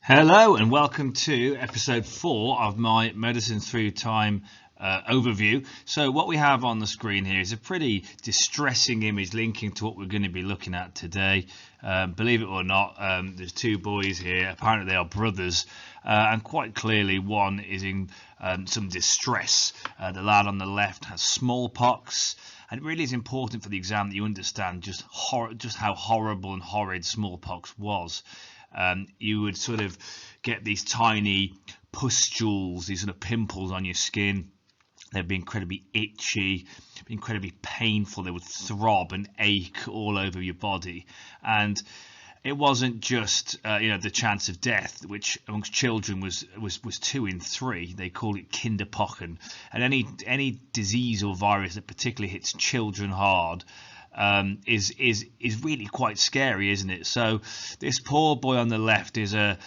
Hello and welcome to episode 4 of my Medicine Through Time overview. So what we have on the screen here is a pretty distressing image linking to what we're going to be looking at today. Believe it or not, there's two boys here. Apparently they are brothers, and quite clearly one is in some distress. The lad on the left has smallpox. And it really is important for the exam that you understand just how horrible and horrid smallpox was. You would sort of get these tiny pustules, these sort of pimples on your skin. They'd be incredibly itchy, incredibly painful. They would throb and ache all over your body. And it wasn't just the chance of death, which amongst children was 2 in 3. They call it Kinderpochen. And any disease or virus that particularly hits children hard is really quite scary, isn't it? So this poor boy on the left is a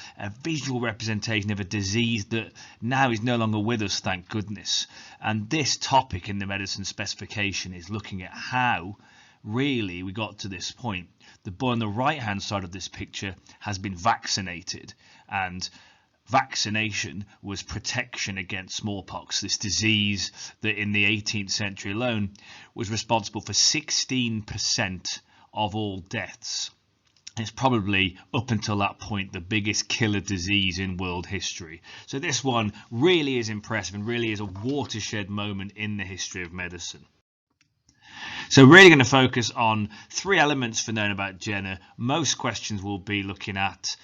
visual representation of a disease that now is no longer with us, thank goodness. And this topic in the medicine specification is looking at how really we got to this point. The boy on the right hand side of this picture has been vaccinated, and vaccination was protection against smallpox, this disease that in the 18th century alone was responsible for 16% of all deaths. It's probably, up until that point, the biggest killer disease in world history. So this one really is impressive and really is a watershed moment in the history of medicine. So really going to focus on 3 elements for knowing about Jenner. Most questions will be looking at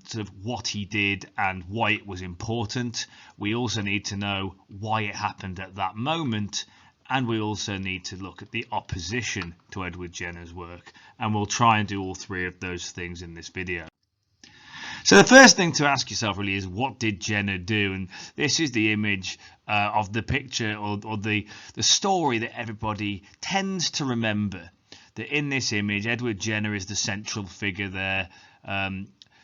sort of what he did and why it was important. We also need to know why it happened at that moment, and we also need to look at the opposition to Edward Jenner's work, and we'll try and do all 3 of those things in this video. So the first thing to ask yourself really is, what did Jenner do? And this is the image of the picture or the story that everybody tends to remember. That in this image, Edward Jenner is the central figure there,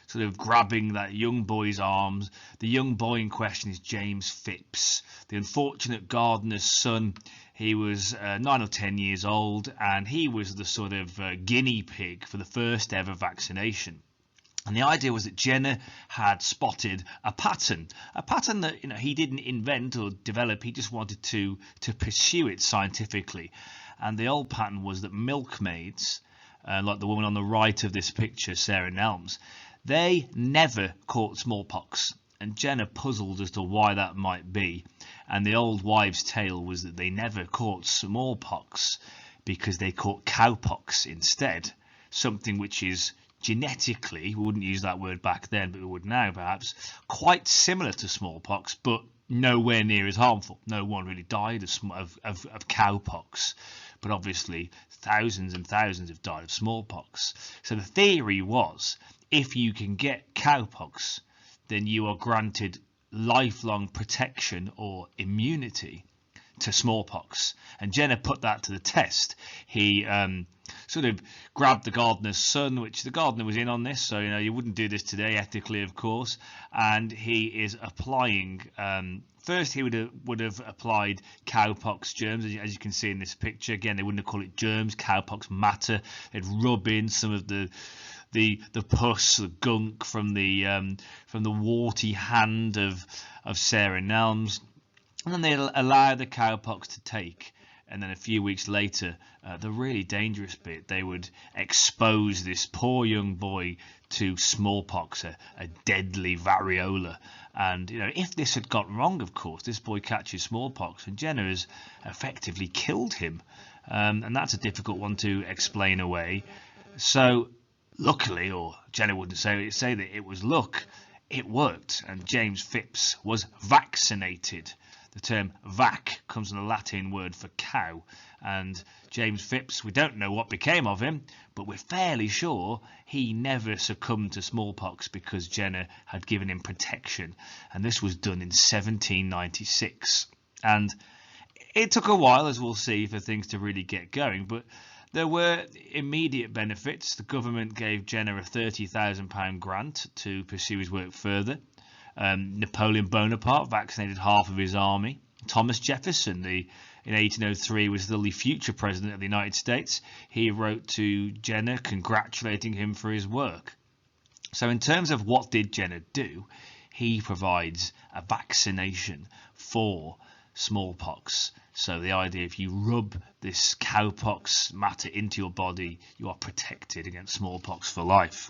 sort of grabbing that young boy's arms. The young boy in question is James Phipps, the unfortunate gardener's son. He was 9 or 10 years old, and he was the sort of guinea pig for the first ever vaccination. And the idea was that Jenner had spotted a pattern that he didn't invent or develop. He just wanted to pursue it scientifically. And the old pattern was that milkmaids, like the woman on the right of this picture, Sarah Nelms, they never caught smallpox, and Jenner puzzled as to why that might be. And the old wives' tale was that they never caught smallpox because they caught cowpox instead, something which is genetically, we wouldn't use that word back then, but we would now perhaps, quite similar to smallpox, but nowhere near as harmful. No one really died of cowpox, but obviously thousands and thousands have died of smallpox. So the theory was, if you can get cowpox, then you are granted lifelong protection or immunity to smallpox. And Jenner put that to the test. He sort of grabbed the gardener's son, which the gardener was in on this, so you wouldn't do this today ethically, of course, and he is applying first he would have applied cowpox germs, as you can see in this picture. Again, they wouldn't have called it germs, cowpox matter. They'd rub in some of the pus, the gunk from the warty hand of Sarah Nelms, and then they allow the cowpox to take. And then a few weeks later, the really dangerous bit, they would expose this poor young boy to smallpox, a deadly variola. And if this had got wrong, of course, this boy catches smallpox, and Jenner has effectively killed him. And that's a difficult one to explain away. So luckily, or Jenner wouldn't say that it was luck, it worked, and James Phipps was vaccinated. The term vac comes from the Latin word for cow, and James Phipps, we don't know what became of him, but we're fairly sure he never succumbed to smallpox because Jenner had given him protection, and this was done in 1796. And it took a while, as we'll see, for things to really get going, but there were immediate benefits. The government gave Jenner a £30,000 grant to pursue his work further. Napoleon Bonaparte vaccinated half of his army. Thomas Jefferson, in 1803, was still the future president of the United States. He wrote to Jenner congratulating him for his work. So in terms of what did Jenner do, he provides a vaccination for smallpox. So the idea, if you rub this cowpox matter into your body, you are protected against smallpox for life.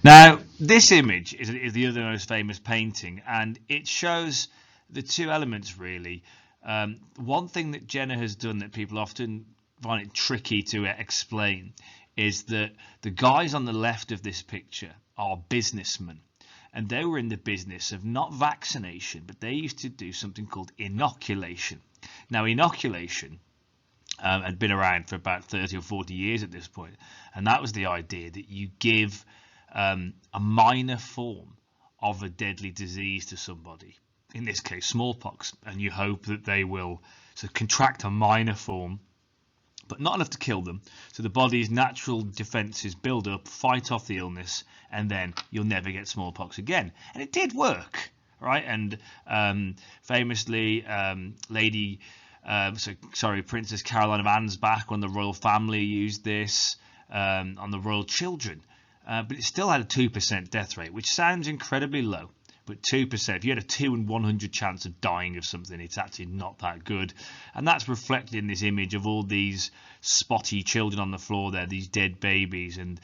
Now, this image is the other most famous painting, and it shows the two elements really. One thing that Jenner has done that people often find it tricky to explain is that the guys on the left of this picture are businessmen, and they were in the business of not vaccination, but they used to do something called inoculation. Now, inoculation had been around for about 30 or 40 years at this point, and that was the idea that you give a minor form of a deadly disease to somebody, in this case smallpox, and you hope that they will sort of contract a minor form, but not enough to kill them, so the body's natural defenses build up, fight off the illness, and then you'll never get smallpox again. And it did work, right? And famously, Princess Caroline of Ansbach, when the royal family used this on the royal children, but it still had a 2% death rate, which sounds incredibly low. But 2%, if you had a 2 in 100 chance of dying of something, it's actually not that good. And that's reflected in this image of all these spotty children on the floor there, these dead babies. And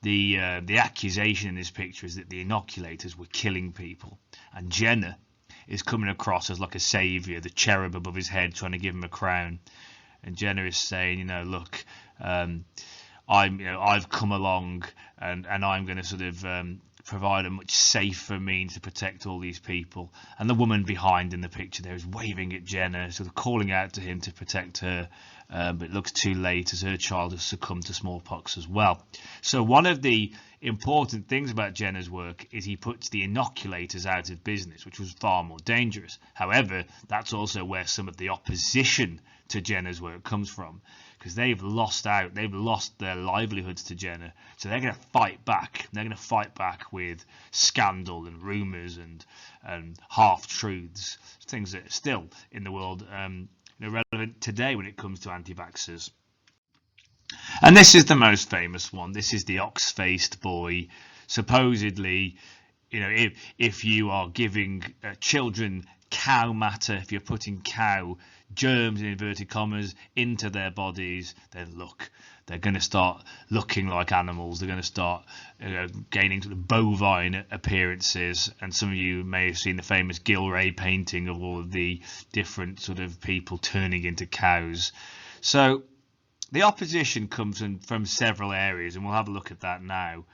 the accusation in this picture is that the inoculators were killing people. And Jenner is coming across as like a saviour, the cherub above his head trying to give him a crown. And Jenner is saying, look, I've come along and I'm going to sort of provide a much safer means to protect all these people. And the woman behind in the picture there is waving at Jenner, sort of calling out to him to protect her, but it looks too late as her child has succumbed to smallpox as well. So one of the important things about Jenner's work is he puts the inoculators out of business, which was far more dangerous. However, that's also where some of the opposition to Jenner's work comes from, because they've lost their livelihoods to Jenner, so they're going to fight back. They're going to fight back with scandal and rumours and half-truths, things that are still in the world relevant today when it comes to anti-vaxxers. And this is the most famous one. This is the ox-faced boy. Supposedly, if you are giving children cow matter, if you're putting cow germs in inverted commas into their bodies, then they're going to start looking like animals. They're going to start gaining sort of bovine appearances. And some of you may have seen the famous Gilray painting of all of the different sort of people turning into cows. So the opposition comes from several areas, and we'll have a look at that now.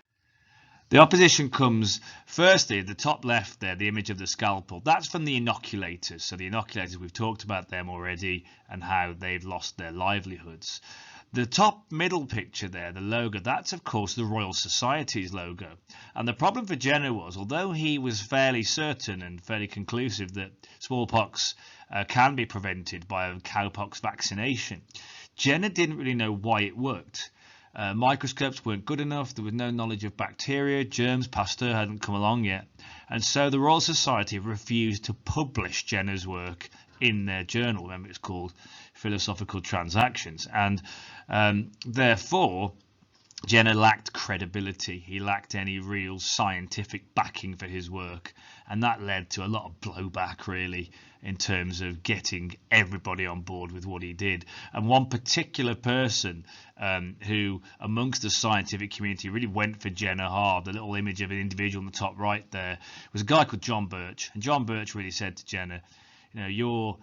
The opposition comes, firstly, at the top left there, the image of the scalpel. That's from the inoculators. So the inoculators, we've talked about them already and how they've lost their livelihoods. The top middle picture there, the logo, that's of course the Royal Society's logo. And the problem for Jenner was, although he was fairly certain and fairly conclusive that smallpox can be prevented by a cowpox vaccination, Jenner didn't really know why it worked. Microscopes weren't good enough, there was no knowledge of bacteria, germs, Pasteur hadn't come along yet, and so the Royal Society refused to publish Jenner's work in their journal. Remember, it's called Philosophical Transactions, and therefore Jenner lacked credibility. He lacked any real scientific backing for his work, and that led to a lot of blowback really in terms of getting everybody on board with what he did. And one particular person who amongst the scientific community really went for Jenner hard, the little image of an individual on the top right there, was a guy called John Birch. And John Birch really said to Jenner, your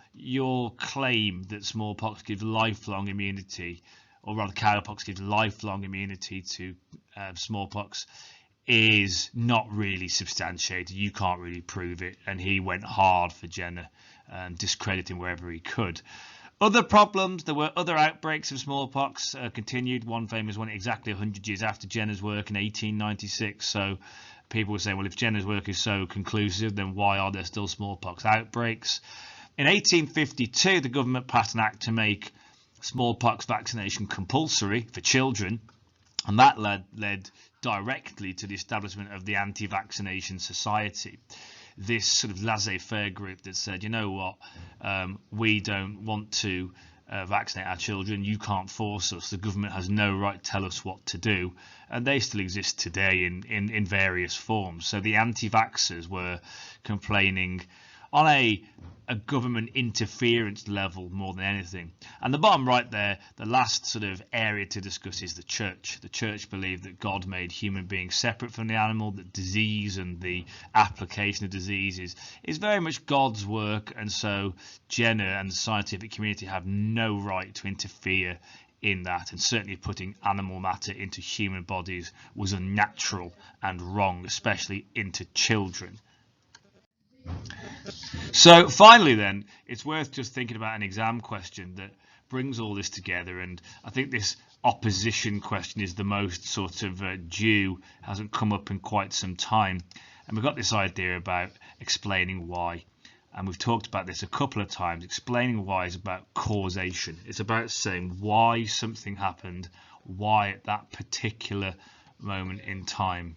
claim that smallpox gives lifelong immunity, or rather cowpox gives lifelong immunity to smallpox, is not really substantiated. You can't really prove it. And he went hard for Jenner, discrediting wherever he could. Other problems, there were other outbreaks of smallpox continued. One famous one exactly 100 years after Jenner's work in 1896. So people were saying, well, if Jenner's work is so conclusive, then why are there still smallpox outbreaks? In 1852, the government passed an act to make smallpox vaccination compulsory for children, and that led directly to the establishment of the Anti-Vaccination Society, this sort of laissez-faire group that said, you know what, we don't want to vaccinate our children. You can't force us. The government has no right to tell us what to do. And they still exist today in various forms. So the anti-vaxxers were complaining on a government interference level more than anything. And the bottom right there, the last sort of area to discuss is the church. The church believed that God made human beings separate from the animal, that disease and the application of disease is very much God's work, and so Jenner and the scientific community have no right to interfere in that, and certainly putting animal matter into human bodies was unnatural and wrong, especially into children. So finally then, it's worth just thinking about an exam question that brings all this together, and I think this opposition question is the most sort of due, hasn't come up in quite some time, and we've got this idea about explaining why, and we've talked about this a couple of times. Explaining why is about causation. It's about saying why something happened, why at that particular moment in time.